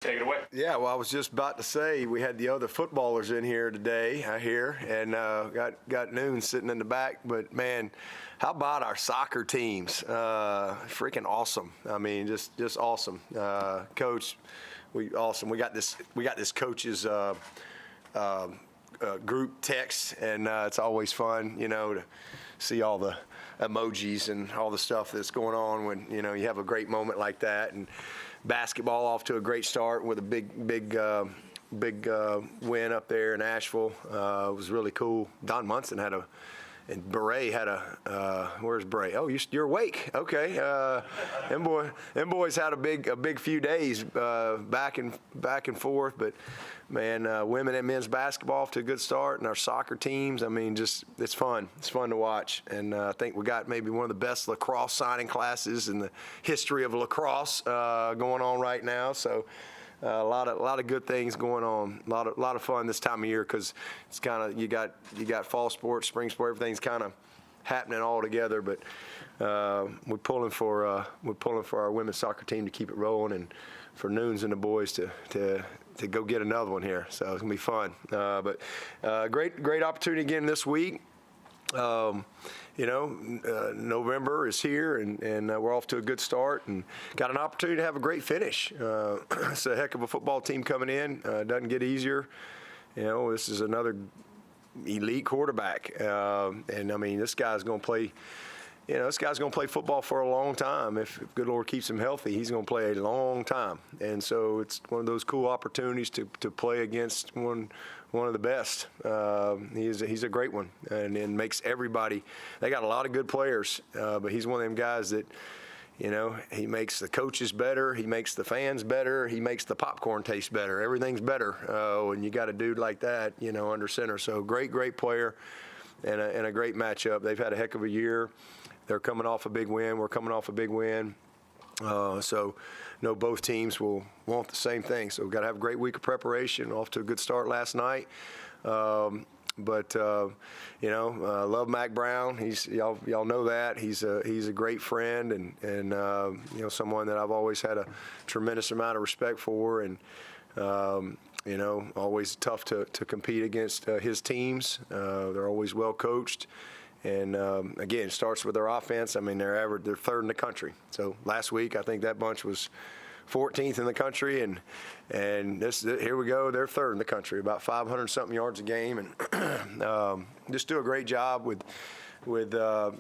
Take it away. Yeah, well, I was just about to say we had the other footballers in here today, I hear, and got Noon sitting in the back. But, man, how about our soccer teams? Freaking awesome. I mean, just awesome. Coach, awesome. We got this coach's group text, and it's always fun, to see all the emojis and all the stuff that's going on when, you have a great moment like that. And basketball off to a great start with a big win up there in Asheville. It was really cool. Don Munson and Beret had where's Beret? Oh, you're awake. Okay. Them boys had a big few days back and forth. But man, women and men's basketball off to a good start, and our soccer teams. I mean, it's fun. It's fun to watch, and I think we got maybe one of the best lacrosse signing classes in the history of lacrosse going on right now. So. A lot of good things going on. A lot of fun this time of year because it's kind of you got fall sports, spring sport, everything's kind of happening all together. But we're pulling for our women's soccer team to keep it rolling, and for Noons and the boys to go get another one here. So it's gonna be fun. But great opportunity again this week. November is here, and we're off to a good start and got an opportunity to have a great finish. It's a heck of a football team coming in. Doesn't get easier. This is another elite quarterback, and I mean, this guy's going to play. This guy's going to play football for a long time. If good Lord keeps him healthy, he's going to play a long time. And so it's one of those cool opportunities to play against one of the best. He's a great one, and makes everybody. They got a lot of good players, but he's one of them guys that, he makes the coaches better. He makes the fans better. He makes the popcorn taste better. Everything's better when you got a dude like that, under center. So great player, and a great matchup. They've had a heck of a year. They're coming off a big win. We're coming off a big win. So both teams will want the same thing. So we've got to have a great week of preparation. Off to a good start last night. Love Mac Brown. Y'all know that. He's a great friend and someone that I've always had a tremendous amount of respect for, and always tough to compete against his teams. They're always well coached. And again, it starts with their offense. I mean, they're third in the country. So last week, I think that bunch was 14th in the country, and here we go. They're third in the country, about 500-something yards a game, and just do a great job with all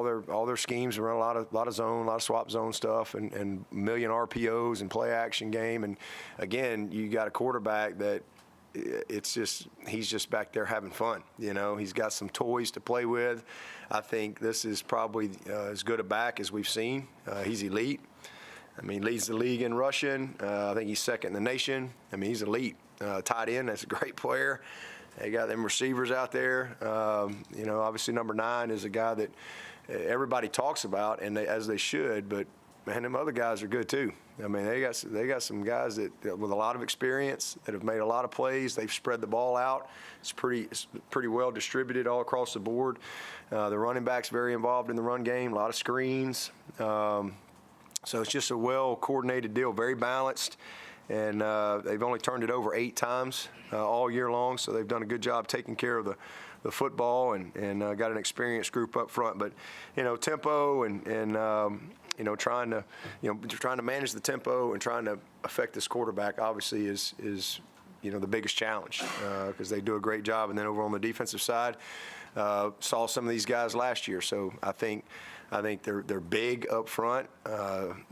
their schemes around a lot of zone, a lot of swap zone stuff, and million RPOs and play action game. And again, you got a quarterback that. He's just back there having fun. He's got some toys to play with. I think this is probably as good a back as we've seen. He's elite. I mean, leads the league in rushing. I think he's second in the nation. I mean, he's elite. Tight end, that's a great player. They got them receivers out there. Obviously number 9 is a guy that everybody talks about, and as they should, but man, them other guys are good too. I mean, they got some guys that with a lot of experience that have made a lot of plays. They've spread the ball out. It's pretty well distributed all across the board. The running back's very involved in the run game. A lot of screens. So it's just a well coordinated deal, very balanced. And they've only turned it over 8 times all year long. So they've done a good job taking care of the football and got an experienced group up front. But tempo and trying to manage the tempo and trying to affect this quarterback obviously is the biggest challenge because they do a great job. And then over on the defensive side, saw some of these guys last year. So I think they're big up front.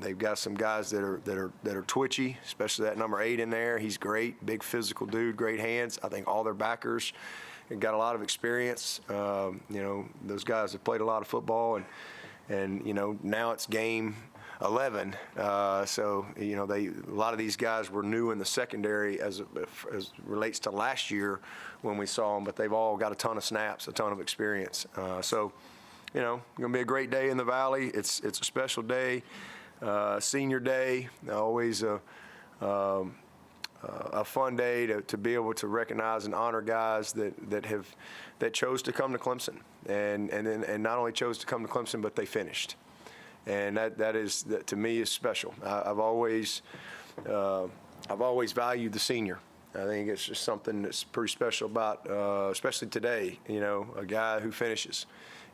They've got some guys that are twitchy, especially that number 8 in there. He's great, big physical dude, great hands. I think all their backers got a lot of experience. Those guys have played a lot of football and now it's game 11. So a lot of these guys were new in the secondary as relates to last year when we saw them, but they've all got a ton of snaps, a ton of experience. So going to be a great day in the Valley. It's a special day, senior day. Always a fun day to be able to recognize and honor guys that chose to come to Clemson and not only chose to come to Clemson, but they finished. And that to me is special. I've always I've always valued the senior. I think it's just something that's pretty special about, especially today, a guy who finishes.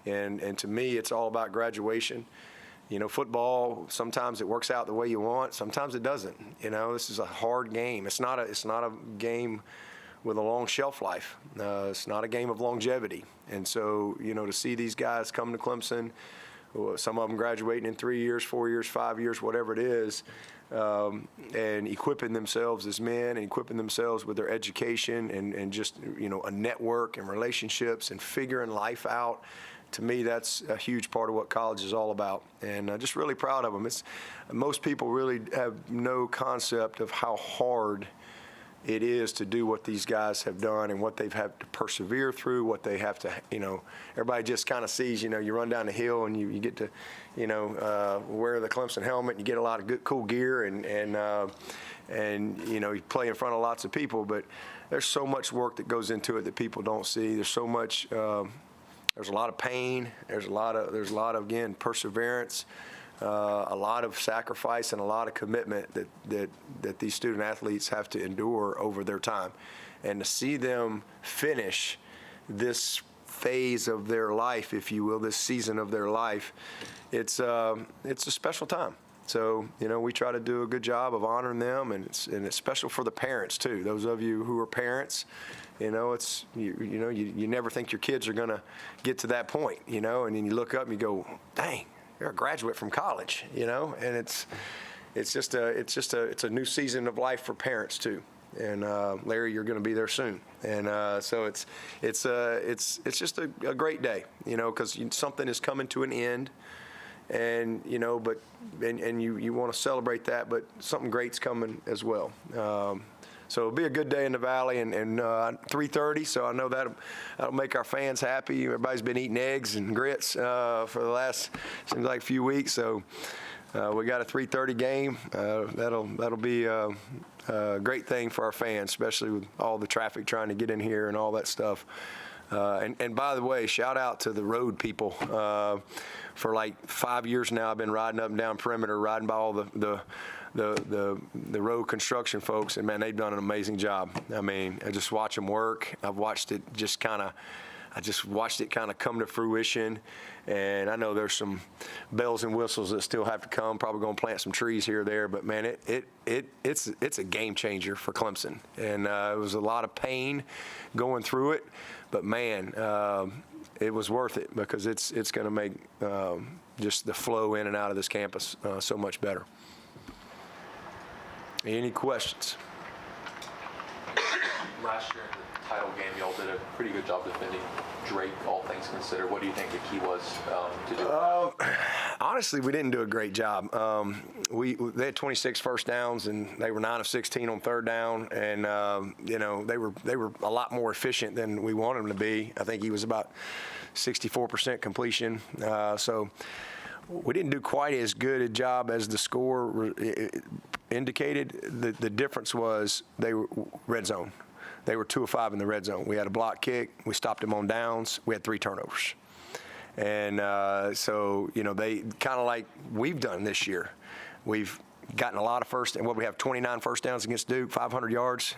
And to me, it's all about graduation. Football, sometimes it works out the way you want, sometimes it doesn't. This is a hard game. It's not a game with a long shelf life. It's not a game of longevity. And so, to see these guys come to Clemson, some of them graduating in 3 years, 4 years, 5 years, whatever it is, and equipping themselves as men and equipping themselves with their education and just, a network and relationships and figuring life out. To me, that's a huge part of what college is all about, and I'm just really proud of them. Most people really have no concept of how hard it is to do what these guys have done and what they've had to persevere through, what they have to, everybody just kind of sees, you run down the hill and you get to, wear the Clemson helmet and you get a lot of good, cool gear and you play in front of lots of people, but there's so much work that goes into it that people don't see. There's so much, there's a lot of pain. There's a lot of again, perseverance, a lot of sacrifice, and a lot of commitment that these student athletes have to endure over their time. And to see them finish this phase of their life, if you will, this season of their life, it's a special time. So, we try to do a good job of honoring them, and it's special for the parents too. Those of you who are parents, it's you never think your kids are going to get to that point, and then you look up and you go, dang, you're a graduate from college, and it's a new season of life for parents too. And Larry, you're going to be there soon, and so it's just a great day, because something is coming to an end. And but you want to celebrate that, but something great's coming as well. So it'll be a good day in the Valley, and 3:30. So I know that'll make our fans happy. Everybody's been eating eggs and grits for the last seems like a few weeks. So we got a 3:30 game. That'll be a great thing for our fans, especially with all the traffic trying to get in here and all that stuff. And by the way, shout out to the road people. For like 5 years now, I've been riding up and down perimeter, riding by all the road construction folks, and man, they've done an amazing job. I mean, I just watch them work. I've watched it kind of come to fruition, and I know there's some bells and whistles that still have to come. Probably going to plant some trees here or there, but man, it's a game changer for Clemson, and it was a lot of pain going through it, but man, it was worth it because it's going to make just the flow in and out of this campus so much better. Any questions? Last year in the title game, y'all did a pretty good job defending Drake, all things considered. What do you think the key was to do? Honestly, we didn't do a great job. They had 26 first downs, and they were 9 of 16 on third down, and they were a lot more efficient than we wanted them to be. I think he was about 64% completion. So we didn't do quite as good a job as the score indicated. The difference was they were red zone. They were 2 of 5 in the red zone. We had a block kick. We stopped them on downs. We had 3 turnovers. And so, they kind of like we've done this year. We've gotten a lot of we have 29 first downs against Duke, 500 yards,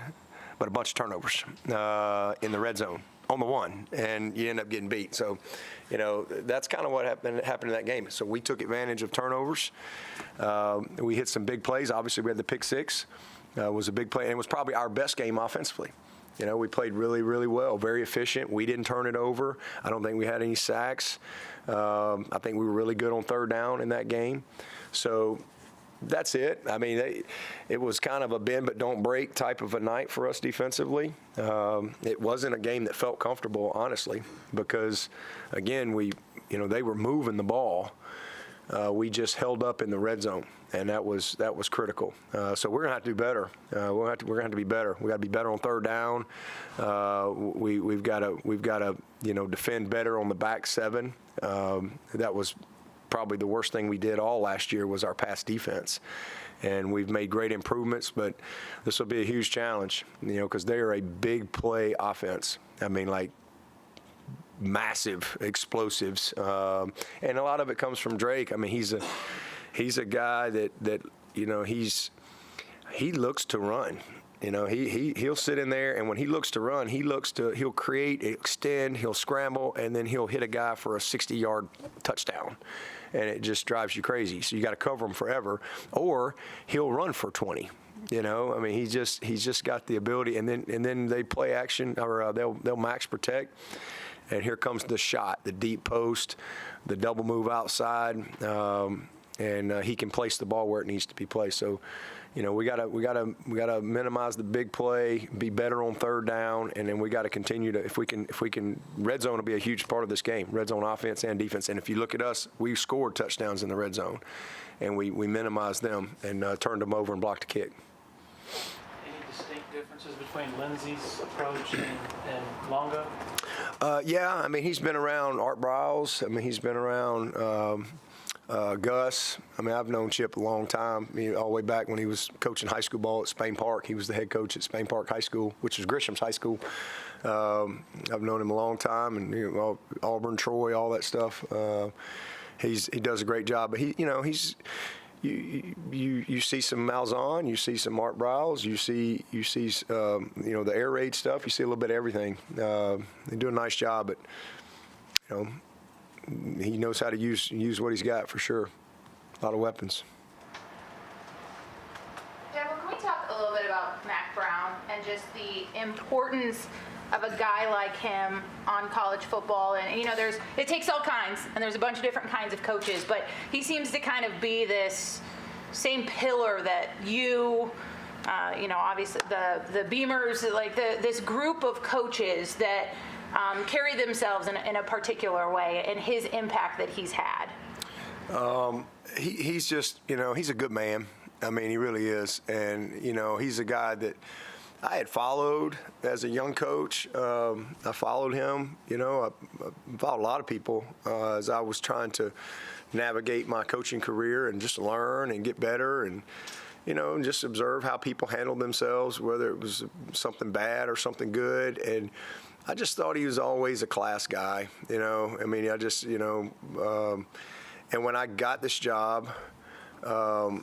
but a bunch of turnovers in the red zone on the one, and you end up getting beat. So, that's kind of what happened in that game. So we took advantage of turnovers. We hit some big plays. Obviously, we had the pick six. Was a big play, and it was probably our best game offensively. We played really, really well, very efficient. We didn't turn it over. I don't think we had any sacks. I think we were really good on third down in that game. So that's it. I mean, it was kind of a bend but don't break type of a night for us defensively. It wasn't a game that felt comfortable, honestly, because, again, they were moving the ball. We just held up in the red zone, and that was critical. So we're gonna have to do better. We're gonna have to be better. We got to be better on third down. We've got to defend better on the back seven. That was probably the worst thing we did all last year was our pass defense, and we've made great improvements. But this will be a huge challenge, because they are a big play offense. I mean, like, massive explosives, and a lot of it comes from Drake. I mean, he's a guy that he looks to run. You know, he'll sit in there, and when he looks to run, he'll create, extend, he'll scramble, and then he'll hit a guy for a 60-yard touchdown, and it just drives you crazy. So you got to cover him forever, or he'll run for 20. You know, I mean, he's just got the ability, and then they play action, or they'll max protect, and here comes the shot, the deep post, the double move outside, and he can place the ball where it needs to be placed. So, you know, we gotta minimize the big play, be better on third down, and then we got to continue to, if we can, red zone will be a huge part of this game, red zone offense and defense. And if you look at us, we scored touchdowns in the red zone, and we minimized them and turned them over and blocked a kick. Any distinct differences between Lindsey's approach and Longo? Yeah, I mean, he's been around Art Briles. I mean, he's been around Gus. I mean, I've known Chip a long time, all the way back when he was coaching high school ball at Spain Park. He was the head coach at Spain Park High School, which is Grisham's high school. I've known him a long time, and Auburn, Troy, all that stuff. He does a great job, but he's. You see some Malzahn, you see some Art Briles, you see the air raid stuff. You see a little bit of everything. They do a nice job, but he knows how to use what he's got for sure. A lot of weapons. Dabo, can we talk a little bit about Mac Brown and just the importance of a guy like him on college football? And it takes all kinds, and there's a bunch of different kinds of coaches, but he seems to kind of be this same pillar that obviously the Beamers, like this group of coaches that carry themselves in a particular way, and his impact that he's had. He's just, he's a good man. I mean, he really is, and he's a guy that I had followed as a young coach. I followed him. I followed a lot of people as I was trying to navigate my coaching career and just learn and get better and just observe how people handled themselves, whether it was something bad or something good. And I just thought he was always a class guy. I mean, I just, and when I got this job, I've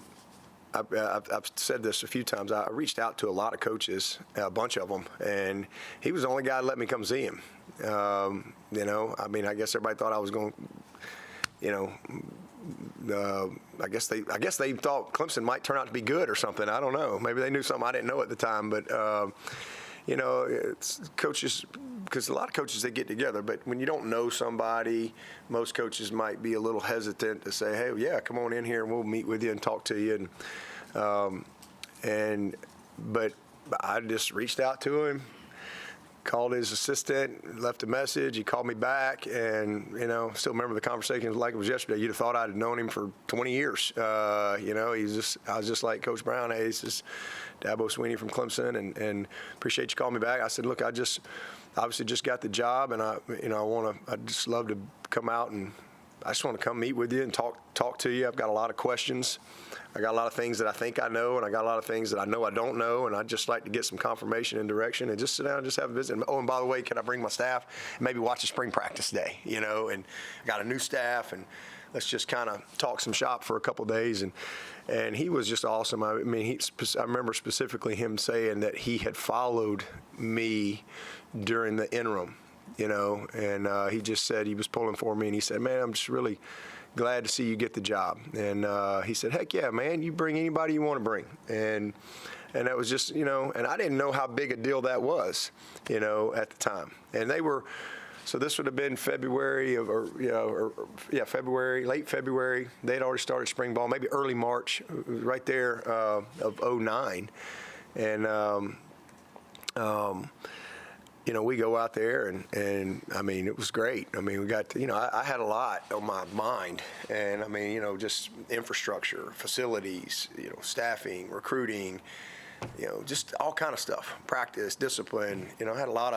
said this a few times. I reached out to a lot of coaches, a bunch of them, and he was the only guy that let me come see him. I mean, I guess everybody thought I was going, I guess they thought Clemson might turn out to be good or something. I don't know. Maybe they knew something I didn't know at the time, but it's coaches, because a lot of coaches, they get together, but when you don't know somebody, most coaches might be a little hesitant to say, hey, yeah, come on in here and we'll meet with you and talk to you. But I just reached out to him, called his assistant, left a message. He called me back, and still remember the conversation like it was yesterday. You'd have thought I'd known him for 20 years. I was just like Coach Brown. Hey, this is Dabo Swinney from Clemson, and appreciate you calling me back. I said, look, I just obviously just got the job, and I just love to come out, and I just want to come meet with you and talk to you. I've got a lot of questions. I got a lot of things that I think I know, and I got a lot of things that I know I don't know, and I'd just like to get some confirmation and direction and just sit down and just have a visit. Oh, and by the way, can I bring my staff and maybe watch a spring practice day, and I got a new staff, and let's just kind of talk some shop for a couple of days. And he was just awesome. I mean, I remember specifically him saying that he had followed me during the interim, and he just said he was pulling for me, and he said, man, I'm just really glad to see you get the job. And he said, heck yeah, man, you bring anybody you want to bring. And that was just, and I didn't know how big a deal that was, at the time. And they were, so this would have been February February, late February. They'd already started spring ball, maybe early March, right there of 2009. And, we go out there, and I mean, it was great. I mean, we got to, I had a lot on my mind, and I mean, just infrastructure, facilities, staffing, recruiting, just all kind of stuff, practice, discipline. I had a lot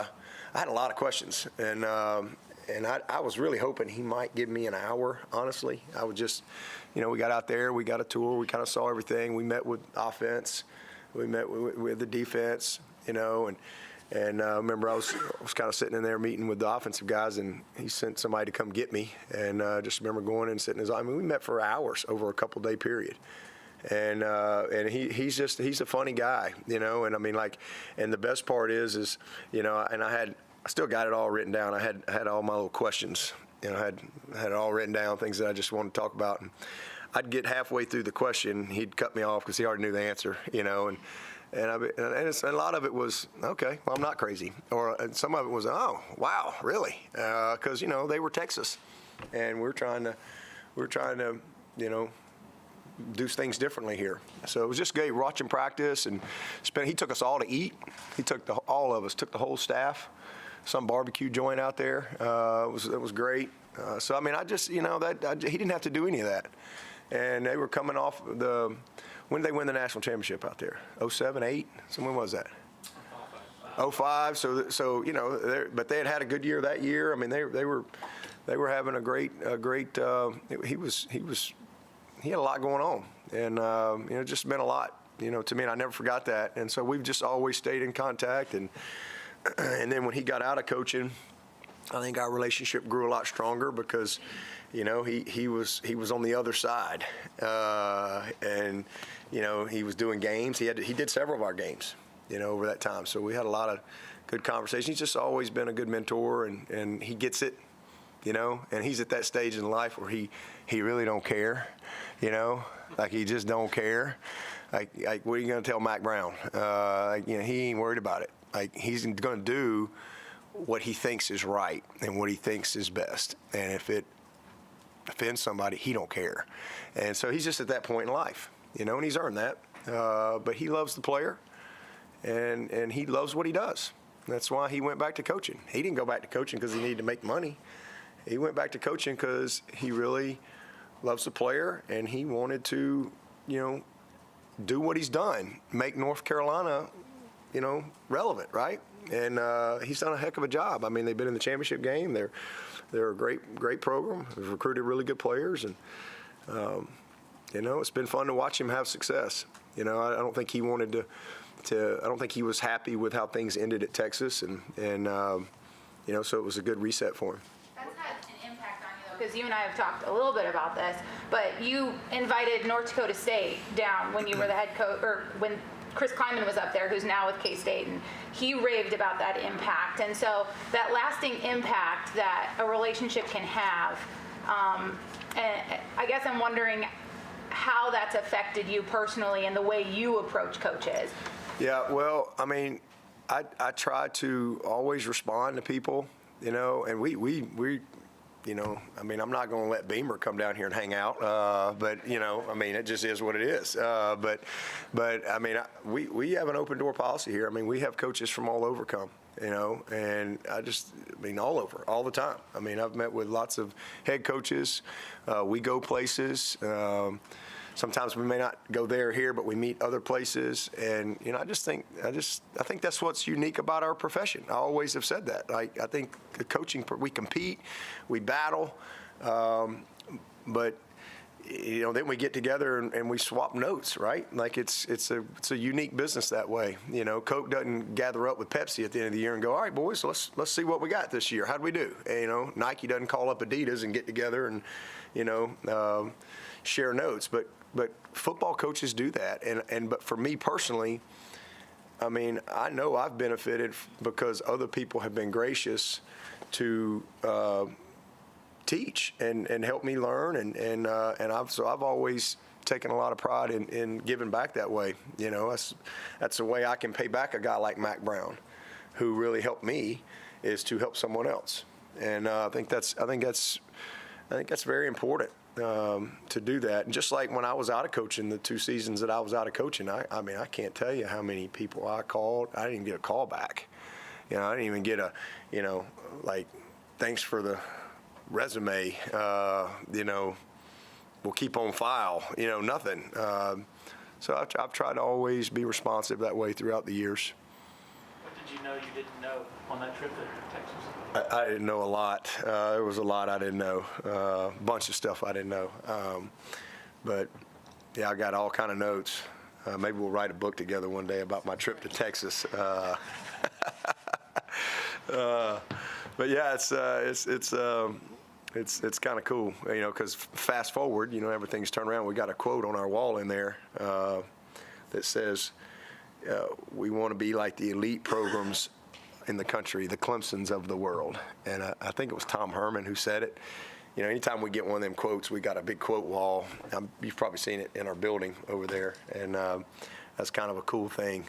of questions, and I was really hoping he might give me an hour. Honestly, I would just, we got out there, we got a tour, we kind of saw everything. We met with offense, we met with the defense, And I remember I was kind of sitting in there meeting with the offensive guys, and he sent somebody to come get me. And just remember going in and sitting in his. I mean, we met for hours over a couple-day period, And he's a funny guy, you know. And I mean, like, and the best part is you know, and I still got it all written down. I had all my little questions, you know, had it all written down, things that I just wanted to talk about. And I'd get halfway through the question, he'd cut me off because he already knew the answer, you know. And a lot of it was, okay, well, I'm not crazy. And some of it was, oh, wow, really? Because, you know, they were Texas. And we're trying to, you know, do things differently here. So it was just great watching practice. And he took us all to eat. He took all of us, took the whole staff, some barbecue joint out there. It was great. So, I mean, I just, you know, he didn't have to do any of that. And they were coming off when did they win the national championship out there? 07, 8? So when was that? 05. So you know, but they had a good year that year. I mean, they were having a great. He had a lot going on, and you know, it just meant a lot, you know, to me. And I never forgot that. And so we've just always stayed in contact. And then when he got out of coaching, I think our relationship grew a lot stronger because, you know, he was on the other side, and you know, he was doing games. He did several of our games, you know, over that time. So we had a lot of good conversations. He's just always been a good mentor, and he gets it, you know. And he's at that stage in life where he really don't care, you know, like he just don't care. Like what are you gonna tell Mac Brown? You know, he ain't worried about it. Like he's gonna do what he thinks is right and what he thinks is best. And if it offends somebody, he don't care. And so he's just at that point in life, you know, and he's earned that. But he loves the player, and he loves what he does. That's why he went back to coaching. He didn't go back to coaching because he needed to make money. He went back to coaching because he really loves the player, and he wanted to, you know, do what he's done, make North Carolina, you know, relevant, right? And he's done a heck of a job. I mean, they've been in the championship game. They're a great program. They've recruited really good players, and you know, it's been fun to watch him have success. You know, I don't think he wanted to. I don't think he was happy with how things ended at Texas, and you know, so it was a good reset for him. That's had an impact on you, though, because you and I have talked a little bit about this. But you invited North Dakota State down when you were the head coach, or when Chris Kleiman was up there, who's now with K-State, and he raved about that impact. And so that lasting impact that a relationship can have, and I guess I'm wondering how that's affected you personally and the way you approach coaches. Yeah, well, I mean, I try to always respond to people, you know, and we you know, I mean, I'm not going to let Beamer come down here and hang out, but, you know, I mean, it just is what it is. But I mean, we have an open door policy here. I mean, we have coaches from all over come, you know, and I mean, all over, all the time. I mean, I've met with lots of head coaches. We go places. Sometimes we may not go there or here, but we meet other places. And, you know, I think that's what's unique about our profession. I always have said that. I think the coaching, we compete, we battle, but, you know, then we get together and we swap notes, right? Like it's a unique business that way. You know, Coke doesn't gather up with Pepsi at the end of the year and go, all right, boys, let's see what we got this year. How'd we do? And, you know, Nike doesn't call up Adidas and get together and, you know, share notes. But football coaches do that, but for me personally, I mean, I know I've benefited because other people have been gracious to teach and help me learn, and I've always taken a lot of pride in giving back that way. You know, that's the way I can pay back a guy like Mac Brown, who really helped me, is to help someone else, and I think that's very important. To do that. And just like when I was out of coaching, the 2 seasons that I was out of coaching, I mean, I can't tell you how many people I called. I didn't even get a call back. You know, I didn't even get a, you know, like, thanks for the resume, you know, we'll keep on file, you know, nothing. So I've tried to always be responsive that way throughout the years. What did you know you didn't know on that trip to Texas? I didn't know a lot. There was a lot I didn't know. A bunch of stuff I didn't know. But yeah, I got all kind of notes. Maybe we'll write a book together one day about my trip to Texas. But yeah, it's kind of cool, because fast forward, everything's turned around. We got a quote on our wall in there that says, we want to be like the elite programs in the country, the Clemsons of the world. And I think it was Tom Herman who said it. Anytime we get one of them quotes, we got a big quote wall. You've probably seen it in our building over there. And that's kind of a cool thing.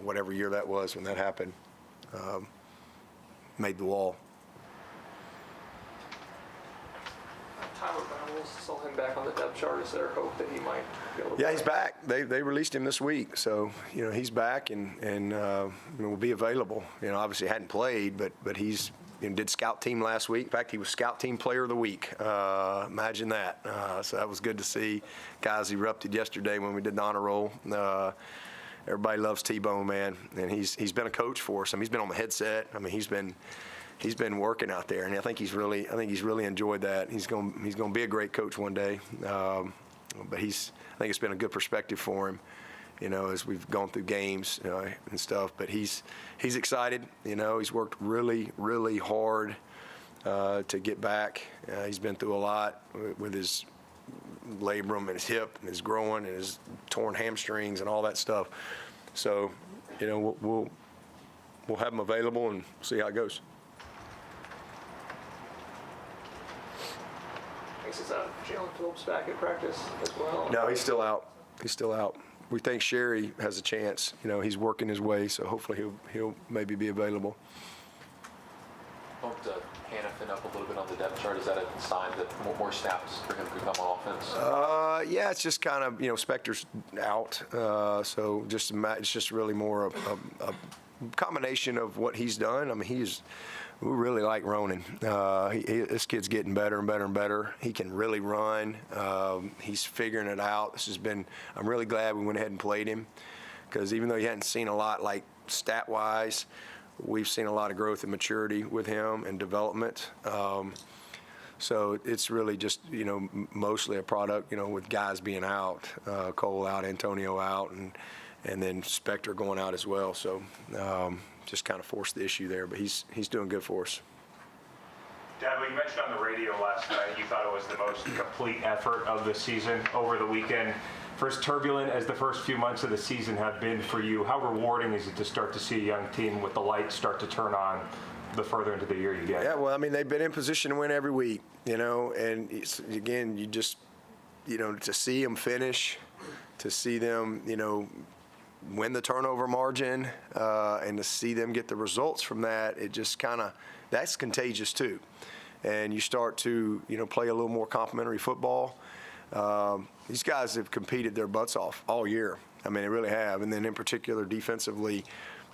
Whatever year that was when that happened, made the wall. Tyler Brown, saw him back on the depth chart. Is there hope that he might be able to? Yeah, he's back. They released him this week, so he's back and will be available. Obviously hadn't played, but he's did scout team last week. In fact, he was scout team player of the week. Imagine that. So that was good to see. Guys erupted yesterday when we did the honor roll. Everybody loves T-Bone, man, and he's been a coach for us. He's been on the headset. He's been working out there, and I think he's really enjoyed that. He's going to be a great coach one day. But I think it's been a good perspective for him, as we've gone through games and stuff. But he's excited. He's worked really, really hard to get back. He's been through a lot with his labrum and his hip and his groin and his torn hamstrings and all that stuff. So, we'll have him available and see how it goes. Is Jalen Phillips back at practice as well? No, he's still out. We think Sherry has a chance. He's working his way, so hopefully he'll maybe be available. Bumped Hannafin up a little bit on the depth chart. Is that a sign that more snaps for him to come on offense? Yeah, it's just kind of Spector's out, so it's just really more a combination of what he's done. We really like Ronan. This kid's getting better and better and better. He can really run. He's figuring it out. I'm really glad we went ahead and played him, because even though you hadn't seen a lot, like stat-wise, we've seen a lot of growth and maturity with him and development. So it's really just, mostly a product, with guys being out, Cole out, Antonio out, and then Spector going out as well. So just kind of forced the issue there, but he's doing good for us. Dabo, you mentioned on the radio last night you thought it was the most complete effort of the season over the weekend. For as turbulent as the first few months of the season have been for you, how rewarding is it to start to see a young team with the lights start to turn on the further into the year you get? Yeah, well, they've been in position to win every week, and again, you just, to see them finish, to see them, win the turnover margin, and to see them get the results from that, it just that's contagious too. And you start to, play a little more complimentary football. These guys have competed their butts off all year. They really have. And then in particular, defensively,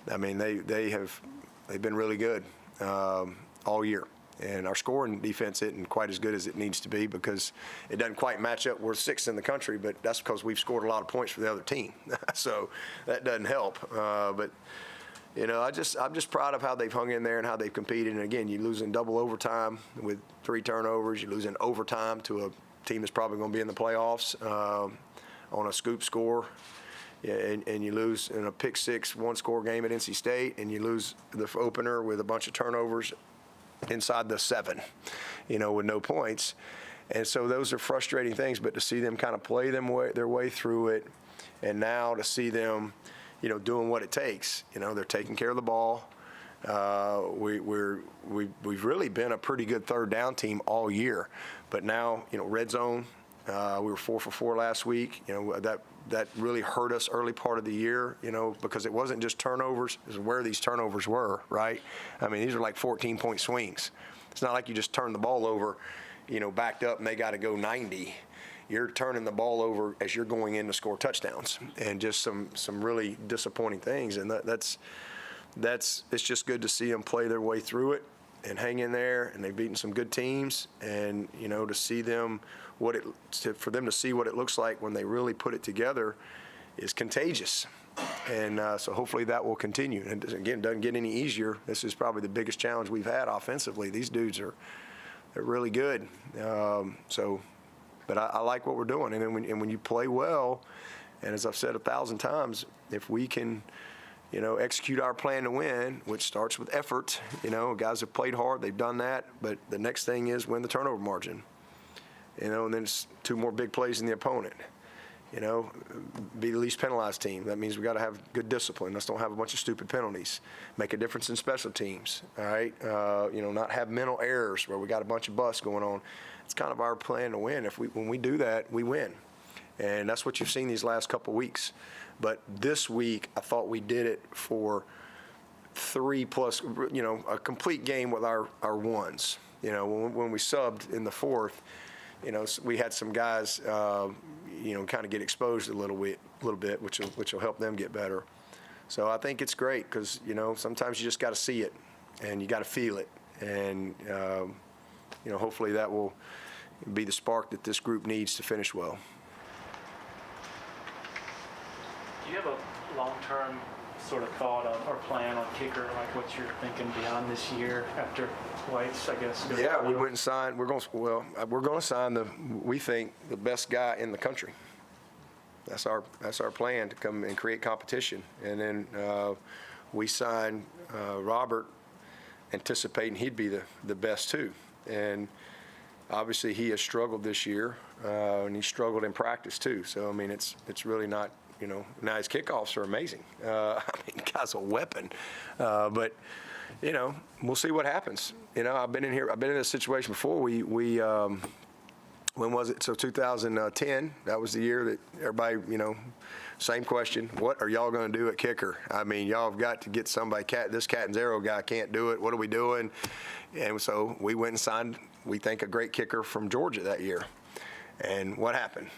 they've been really good all year. And our scoring defense isn't quite as good as it needs to be, because it doesn't quite match up. We're sixth in the country, but that's because we've scored a lot of points for the other team. So that doesn't help. But I'm just proud of how they've hung in there and how they've competed. And again, you lose in double overtime with 3 turnovers. You lose in overtime to a team that's probably going to be in the playoffs on a scoop score. Yeah, and you lose in a pick 6 one-score game at NC State, and you lose the opener with a bunch of turnovers inside the 7, with no points. And so those are frustrating things, but to see them kind of play their way through it, and now to see them, doing what it takes. They're taking care of the ball. We've really been a pretty good third down team all year, but now, red zone, we were 4 for 4 last week. That really hurt us early part of the year, because it wasn't just turnovers, it was where these turnovers were, right? These are like 14-point swings. It's not like you just turn the ball over, backed up and they got to go 90. You're turning the ball over as you're going in to score touchdowns, and just some really disappointing things. And it's just good to see them play their way through it and hang in there. And they've beaten some good teams, and to see them for them to see what it looks like when they really put it together is contagious. And so hopefully that will continue. And again, it doesn't get any easier. This is probably the biggest challenge we've had offensively. These dudes they're really good. But I like what we're doing. And then when you play well, and as I've said 1,000 times, if we can execute our plan to win, which starts with effort. Guys have played hard, they've done that, but the next thing is win the turnover margin. And then it's 2 more big plays in the opponent. Be the least penalized team. That means we got to have good discipline. Let's don't have a bunch of stupid penalties. Make a difference in special teams. All right. Not have mental errors where we got a bunch of busts going on. It's kind of our plan to win. When we do that, we win. And that's what you've seen these last couple weeks. But this week, I thought we did it for 3+, a complete game with our ones. When we subbed in the fourth, we had some guys, kind of get exposed a little bit, which will help them get better. So I think it's great because, sometimes you just got to see it and you got to feel it. And, hopefully that will be the spark that this group needs to finish well. Do you have a long-term sort of thought on, or plan on kicker, like what you're thinking beyond this year after White's, I guess? Yeah, we went and signed. We're going to sign we think the best guy in the country. That's our plan, to come and create competition. And then we signed Robert, anticipating he'd be the best too. And obviously he has struggled this year, and he struggled in practice too. So I mean, it's really not. Now his kickoffs are amazing. The guy's a weapon. But, we'll see what happens. I've been in this situation before. We when was it? So 2010, that was the year that everybody, same question. What are y'all going to do at kicker? Y'all have got to get somebody. This Catanzaro guy can't do it. What are we doing? And so we went and signed, we think, a great kicker from Georgia that year. And what happened?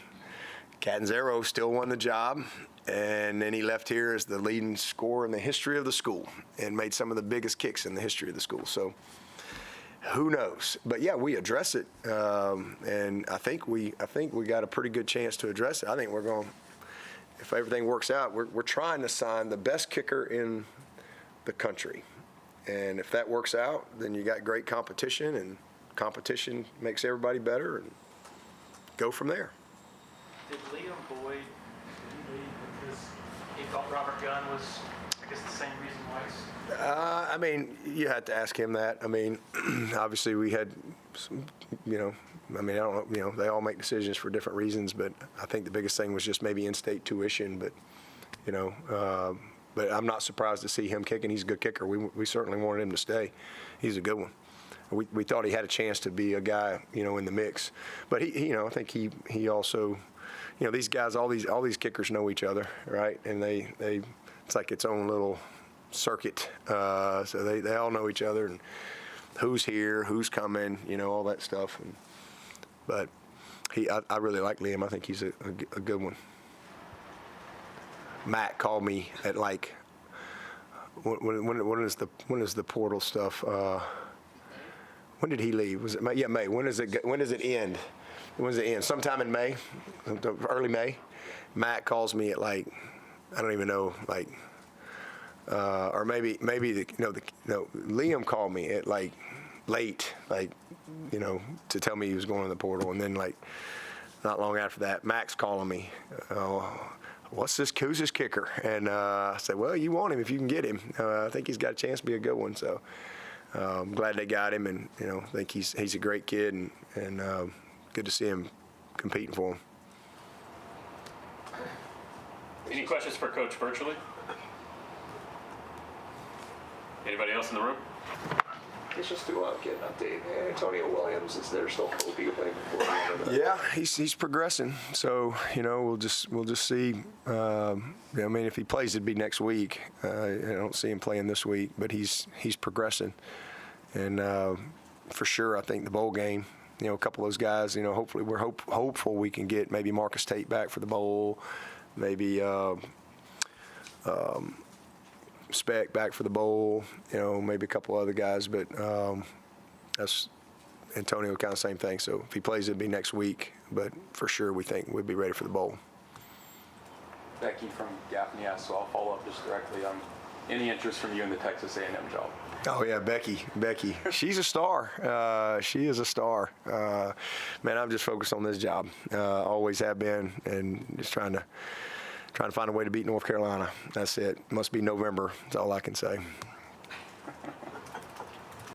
Catanzaro still won the job, and then he left here as the leading scorer in the history of the school and made some of the biggest kicks in the history of the school. So who knows? But yeah, we address it, and I think we got a pretty good chance to address it. I think we're going, if everything works out, we're trying to sign the best kicker in the country, and if that works out, then you got great competition, and competition makes everybody better, and go from there. Did Liam Boyd leave because he thought Robert Gunn was, I guess, the same reason Weiss? You had to ask him that. Obviously we had some, I don't know, they all make decisions for different reasons, but I think the biggest thing was just maybe in-state tuition, but, but I'm not surprised to see him kicking. He's a good kicker. We certainly wanted him to stay. He's a good one. We thought he had a chance to be a guy, in the mix, but I think he also, these guys, all these kickers know each other, right? And they it's like its own little circuit. So they all know each other, and who's here, who's coming, all that stuff. But I really like Liam. I think he's a good one. Matt called me at like, when is the portal stuff? When did he leave? Was it May? Yeah, May. When does it end? When does it end? Sometime in May, early May. Matt calls me at like, I don't even know, like, or maybe Liam called me at like late, like, to tell me he was going to the portal, and then like not long after that, Mac's calling me. Who's this kicker? And I said, well, you want him if you can get him. I think he's got a chance to be a good one. So I'm glad they got him, and I think he's a great kid, and good to see him competing for him. Any questions for Coach virtually? Anybody else in the room? Let's just do get an update. Antonio Williams, is there still hope he can play before? Yeah, he's progressing. So we'll just see. If he plays, it'd be next week. I don't see him playing this week, but he's progressing, and for sure, I think the bowl game. A couple of those guys. Hopefully we're hopeful we can get maybe Marcus Tate back for the bowl, maybe Speck back for the bowl. Maybe a couple other guys, but that's Antonio, kind of same thing. So if he plays, it'd be next week, but for sure we think we'd be ready for the bowl. Becky from Gaffney asked, so I'll follow up just directly on any interest from you in the Texas A&M job. Oh yeah, Becky, she's a star. She is a star. Man, I'm just focused on this job. Always have been, and just trying to trying to find a way to beat North Carolina. That's it. Must be November. That's all I can say.